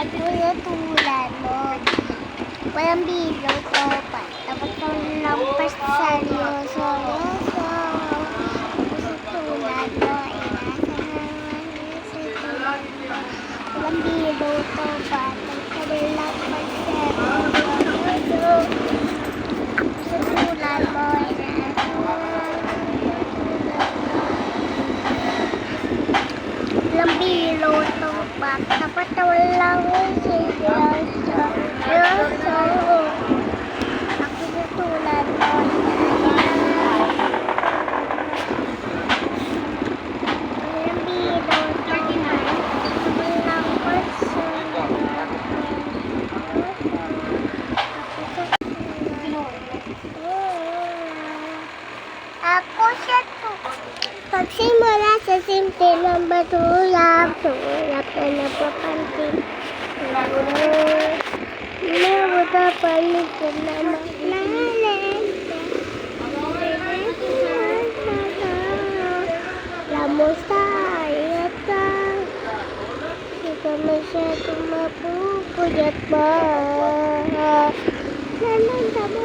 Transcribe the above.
Tulad mo. Walang biro to pa. Tapos kung lampas seryoso. Tulad mo. Walang biro to pa. Tapos kung lampas seryoso. Tulad mo. Walang biro to pa. Tapos walang seryoso. Ako tulad mo. Walang biro to pa. Walang ako siya to. Pagsimula sa simple ng batulap, tulap na napapansin. Nabuta palikod na maglalim. Lamos tayo ta. Di ka masyadong mapupuyat ba? Nananda mo